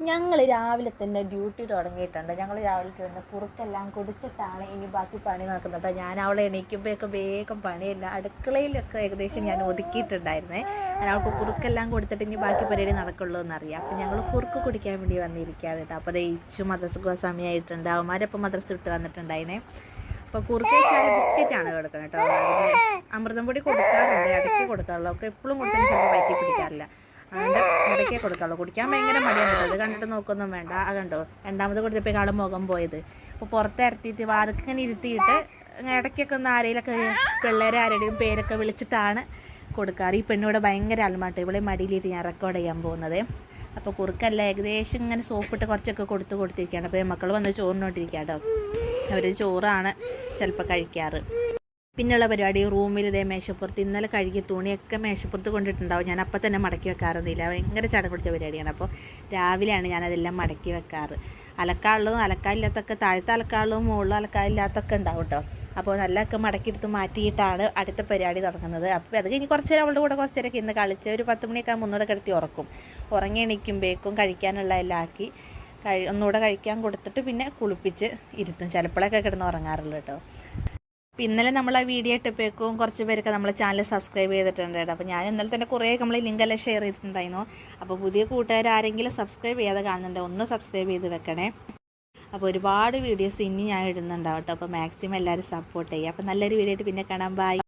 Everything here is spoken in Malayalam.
ഞങ്ങൾ രാവിലെ തന്നെ ഡ്യൂട്ടി തുടങ്ങിയിട്ടുണ്ട്. ഞങ്ങൾ രാവിലെ തന്നെ കുറുക്കെല്ലാം കുടിച്ചിട്ടാണ് ഇനി ബാക്കി പണി നോക്കുന്നത്. ഞാൻ അവളെ എണീക്കുമ്പോഴൊക്കെ വേഗം പണിയെല്ലാം അടുക്കളയിലൊക്കെ ഏകദേശം ഞാൻ ഒതുക്കിയിട്ടുണ്ടായിരുന്നേ. അവൾക്ക് കുറുക്കെല്ലാം കൊടുത്തിട്ട് ഇനി ബാക്കി പരിപാടി നടക്കുള്ളൂ എന്നറിയാം. അപ്പം ഞങ്ങൾ കുറുക്ക് കുടിക്കാൻ വേണ്ടി വന്നിരിക്കുകയാണ് കേട്ടോ. അപ്പോൾ ദയിച്ചു മദ്രസക്ക് സമയമായിട്ടുണ്ട്. അവന്മാരപ്പം മദ്രസ വിട്ട് വന്നിട്ടുണ്ടായിരുന്നേ. അപ്പോൾ കുറുക്ക് വെച്ചാൽ ബിസ്ക്കറ്റാണ് കൊടുക്കുന്നത് കേട്ടോ. അമൃതം പൊടി കൊടുക്കാറുണ്ട്, ഇടയ്ക്ക് കൊടുക്കാറുള്ളൂ. അവൾക്ക് എപ്പോഴും കൊടുത്താൽ ചിലപ്പോൾ വയറ്റി പിടിക്കാറില്ല. അതുകൊണ്ട് ഇടയ്ക്കേ കൊടുക്കാറുള്ളൂ. കുടിക്കാൻ ഭയങ്കര മടിയാണ് കേട്ടോ. അത് കണ്ടിട്ട് നോക്കൊന്നും വേണ്ട. ആ കണ്ടോ, രണ്ടാമത് കൊടുത്തപ്പോൾ ആൾ മുഖം പോയത്. അപ്പോൾ പുറത്ത് ഇറത്തിയിട്ട് വാതൊക്കെ ഇങ്ങനെ ഇരുത്തിയിട്ട് ഇടയ്ക്കൊക്കെ ഒന്ന് ആരെയിലൊക്കെ പിള്ളേരെ ആരുടെയും പേരൊക്കെ വിളിച്ചിട്ടാണ് കൊടുക്കാറ്. ഈ പെണ്ണിവിടെ ഭയങ്കര അൽമാട്ടോ. ഇവിടെ മടിയിലിട്ട് ഞാൻ റെക്കോർഡ് ചെയ്യാൻ പോകുന്നത്. അപ്പോൾ കുറുക്കല്ല ഏകദേശം ഇങ്ങനെ സോപ്പിട്ട് കുറച്ചൊക്കെ കൊടുത്തിരിക്കുകയാണ്. അപ്പോൾ മക്കൾ വന്ന് ചോറിനോട്ടിരിക്കുക കേട്ടോ. അവർ ചോറാണ് ചിലപ്പോൾ കഴിക്കാറ്. പിന്നെയുള്ള പരിപാടി റൂമിൽ ഇതേ മേശപ്പുറത്ത് ഇന്നലെ കഴുകിയ തുണിയൊക്കെ മേശപ്പുറത്ത് കൊണ്ടിട്ടുണ്ടാവും. ഞാൻ അപ്പം തന്നെ മടക്കി വെക്കാറൊന്നുമില്ല. ഭയങ്കര ചട പിടിച്ച പരിപാടിയാണ്. അപ്പോൾ രാവിലെയാണ് ഞാനതെല്ലാം മടക്കി വെക്കാറ്. അലക്കാനുള്ളതും അലക്കാനില്ലാത്തൊക്കെ താഴത്തെ അലക്കാനുള്ളതും മുകളിൽ അലക്കാനില്ലാത്തൊക്കെ ഉണ്ടാവും കേട്ടോ. അപ്പോൾ നല്ലതൊക്കെ മടക്കിയെടുത്ത് മാറ്റിയിട്ടാണ് അടുത്ത പരിപാടി തുടങ്ങുന്നത്. അപ്പോൾ അത് കഴിഞ്ഞ് കുറച്ച് നേരം അവളുടെ കൂടെ കുറച്ച് നേരമൊക്കെ ഇന്ന് കളിച്ച് ഒരു 10 മണിയൊക്കെ ഒന്നുകൂടെ കിടത്തി ഉറക്കും. ഉറങ്ങി എണീക്കുമ്പോഴേക്കും കഴിക്കാനുള്ള എല്ലാം ആക്കി ഒന്നുകൂടെ കഴിക്കാൻ കൊടുത്തിട്ട് പിന്നെ കുളിപ്പിച്ച് ഇരുത്തും. ചിലപ്പോഴൊക്കെ കിടന്ന് ഉറങ്ങാറുള്ളൂ കേട്ടോ. അപ്പോൾ ഇന്നലെ നമ്മൾ ആ വീഡിയോ ഇട്ടപ്പോഴേക്കും കുറച്ച് പേരൊക്കെ നമ്മളെ ചാനൽ സബ്സ്ക്രൈബ് ചെയ്തിട്ടുണ്ട് കേട്ടോ. അപ്പോൾ ഞാൻ ഇന്നലെ തന്നെ കുറേ നമ്മൾ ലിങ്കെല്ലാം ഷെയർ ചെയ്തിട്ടുണ്ടായിരുന്നു. അപ്പോൾ പുതിയ കൂട്ടുകാർ ആരെങ്കിലും സബ്സ്ക്രൈബ് ചെയ്യാതെ കാണുന്നുണ്ട്, ഒന്ന് സബ്സ്ക്രൈബ് ചെയ്ത് വെക്കണേ. അപ്പോൾ ഒരുപാട് വീഡിയോസ് ഇനി ഞാൻ ഇടുന്നുണ്ടാവും കേട്ടോ. അപ്പോൾ മാക്സിമം എല്ലാവരും സപ്പോർട്ട് ചെയ്യുക. അപ്പോൾ നല്ലൊരു വീഡിയോ ആയിട്ട് പിന്നെ കാണാം. ബൈ.